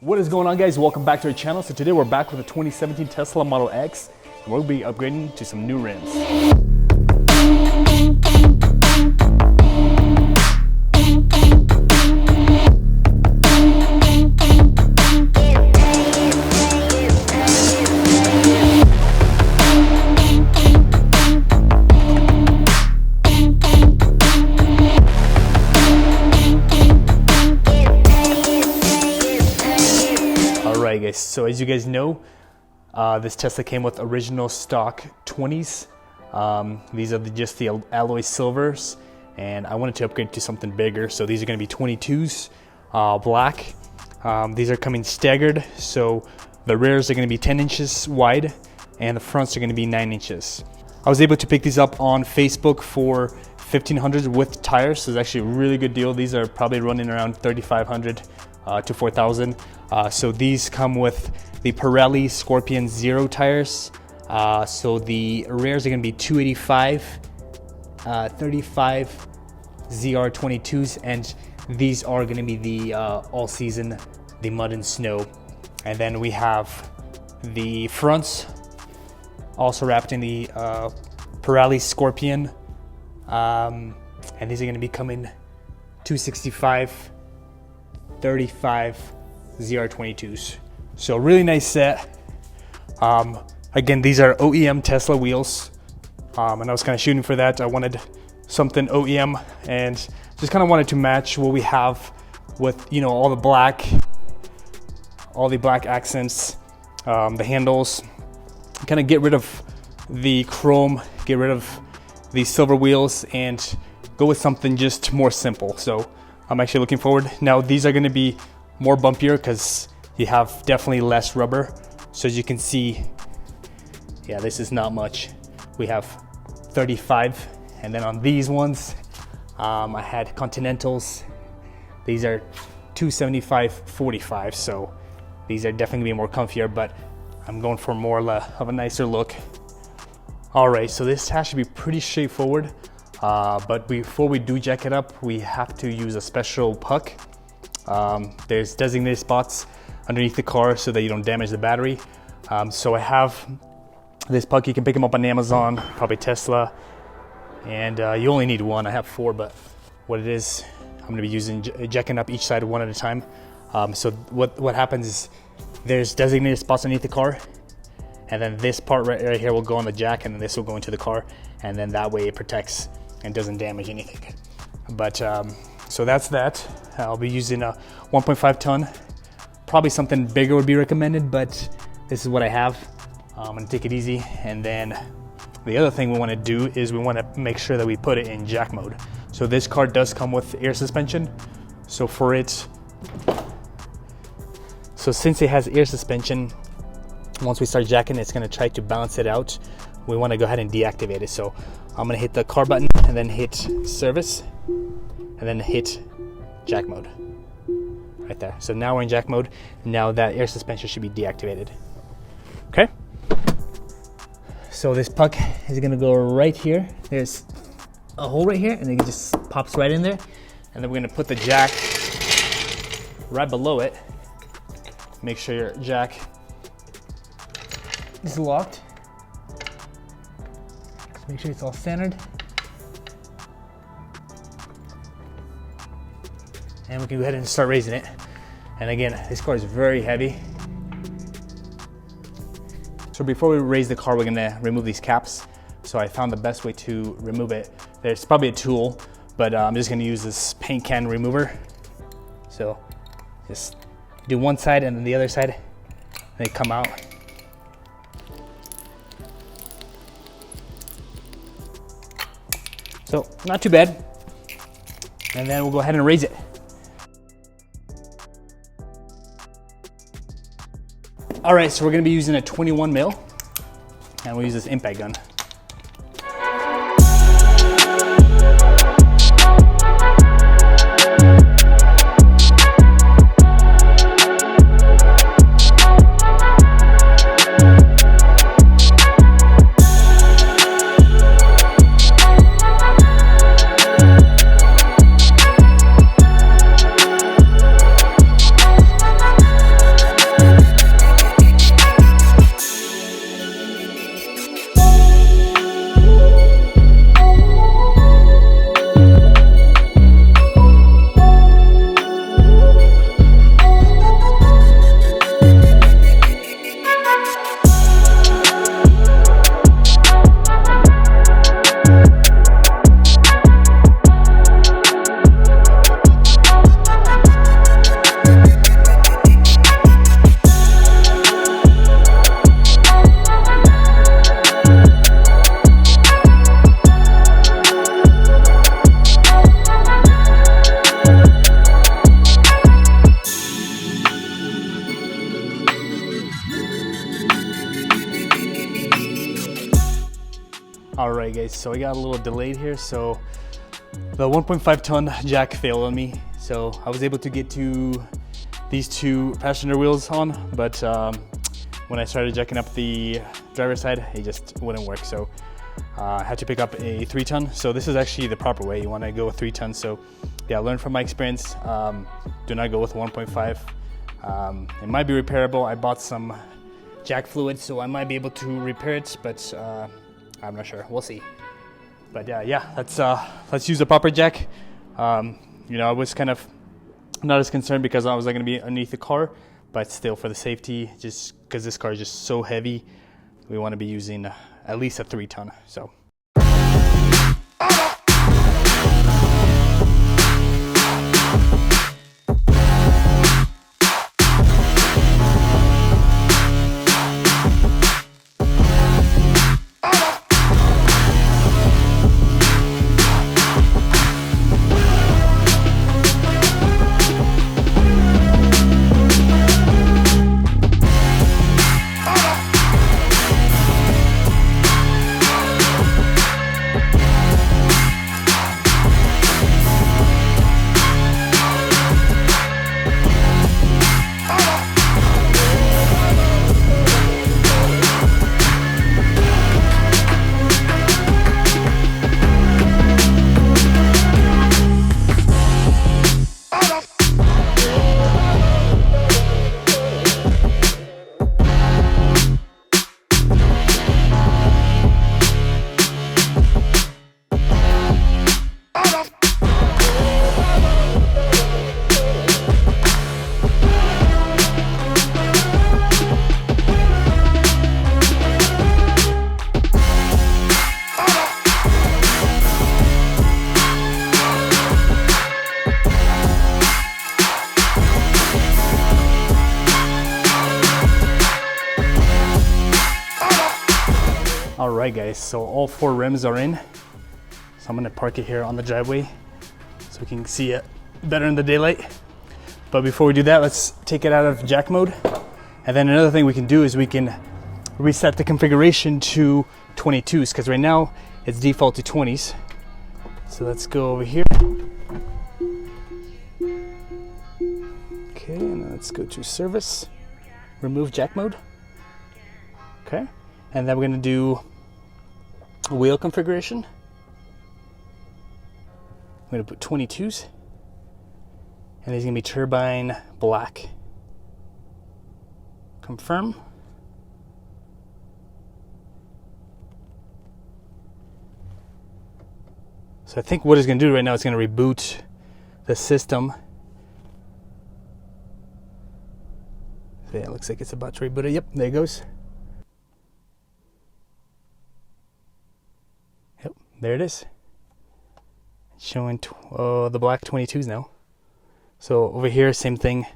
What is going on, guys? Welcome back to our channel. So today we're back with a 2017 Tesla Model X, and we'll be upgrading to some new rims. Alright guys, so as you guys know, this Tesla came with original stock 20s. These are just the alloy silvers, and I wanted to upgrade to something bigger, so these are going to be 22s, black. These are coming staggered, so the rears are going to be 10 inches wide and the fronts are going to be 9 inches. I was able to pick these up on Facebook for 1,500 with tires, so it's actually a really good deal. These are probably running around 3,500 to 4,000. So these come with the Pirelli Scorpion Zero tires. So the rears are going to be 285, 35 ZR22s, and these are going to be the all season, the mud and snow. And then we have the fronts also wrapped in the Pirelli Scorpion, and these are going to be coming 265, 35 ZR22s. So really nice set. Again, these are OEM Tesla wheels, and I was kind of shooting for that. I wanted something OEM and just kind of wanted to match what we have with, you know, all the black accents, the handles, kind of get rid of the chrome, get rid of the silver wheels, and go with something just more simple. So I'm actually looking forward. Now these are going to be more bumpier because you have definitely less rubber. So as you can see, yeah, this is not much. We have 35, and then on these ones, I had Continentals. These are 275/45, so these are definitely gonna be more comfier, but I'm going for more of a nicer look. All right, so this has to be pretty straightforward, but before we do jack it up, we have to use a special puck. There's designated spots underneath the car so that you don't damage the battery. So I have this puck. You can pick them up on Amazon, probably Tesla, and you only need one. I have 4, but what it is, I'm going to be using jacking up each side one at a time. So what happens is there's designated spots underneath the car, and then this part right here will go on the jack, and then this will go into the car, and then that way it protects and doesn't damage anything. But so that's that. I'll be using a 1.5 ton. Probably something bigger would be recommended, but this is what I have. I'm gonna take it easy. And then the other thing we wanna do is we wanna make sure that we put it in jack mode. So this car does come with air suspension. So since it has air suspension, once we start jacking, it's gonna try to balance it out. We wanna go ahead and deactivate it. So I'm gonna hit the car button and then hit service and then hit jack mode right there. So now we're in jack mode. Now that air suspension should be deactivated. Okay. So this puck is gonna go right here. There's a hole right here, and it just pops right in there. And then we're gonna put the jack right below it. Make sure your jack is locked. Just make sure it's all centered. And we can go ahead and start raising it. And again, this car is very heavy. So before we raise the car, we're gonna remove these caps. So I found the best way to remove it. There's probably a tool, but I'm just gonna use this paint can remover. So just do one side and then the other side, and they come out. So not too bad. And then we'll go ahead and raise it. All right, so we're gonna be using a 21 mil, and we'll use this impact gun. Alright guys, so I got a little delayed here, so the 1.5 ton jack failed on me. So I was able to get to these two passenger wheels on, but when I started jacking up the driver's side, it just wouldn't work. So I had to pick up a 3 ton. So this is actually the proper way. You want to go with 3 tons. So yeah, learn from my experience. Do not go with 1.5. It might be repairable. I bought some jack fluid, so I might be able to repair it, but I'm not sure. We'll see. But yeah, let's use the proper jack. You know, I was kind of not as concerned because I was going to be underneath the car, but still for the safety, just because this car is just so heavy, we want to be using at least a 3 ton. So. Alright guys, so all 4 rims are in. So I'm gonna park it here on the driveway so we can see it better in the daylight. But before we do that, let's take it out of jack mode. And then another thing we can do is we can reset the configuration to 22s, because right now it's default to 20s. So let's go over here. Okay, and then let's go to service, remove jack mode. Okay, and then we're gonna do wheel configuration. I'm going to put 22s, and these are going to be turbine black. Confirm. So I think what it's going to do right now is going to reboot the system. So yeah, it looks like it's about to reboot it. Yep, there it goes. Yep, there it is. It's showing the black 22s now. So over here, same thing.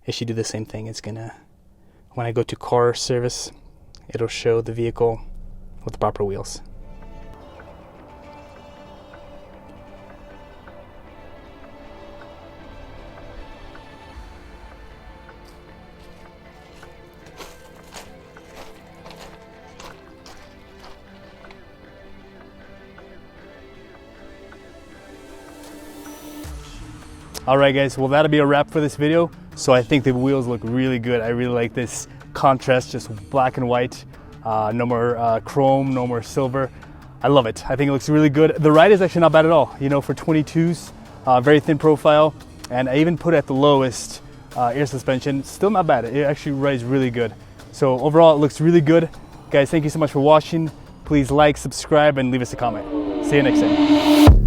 It should do the same thing. It's gonna, when I go to car service, it'll show the vehicle with the proper wheels. Alright guys, well that'll be a wrap for this video. So I think the wheels look really good. I really like this contrast, just black and white. No more chrome, no more silver. I love it. I think it looks really good. The ride is actually not bad at all. You know, for 22s, very thin profile. And I even put it at the lowest air suspension. Still not bad. It actually rides really good. So overall, it looks really good. Guys, thank you so much for watching. Please like, subscribe, and leave us a comment. See you next time.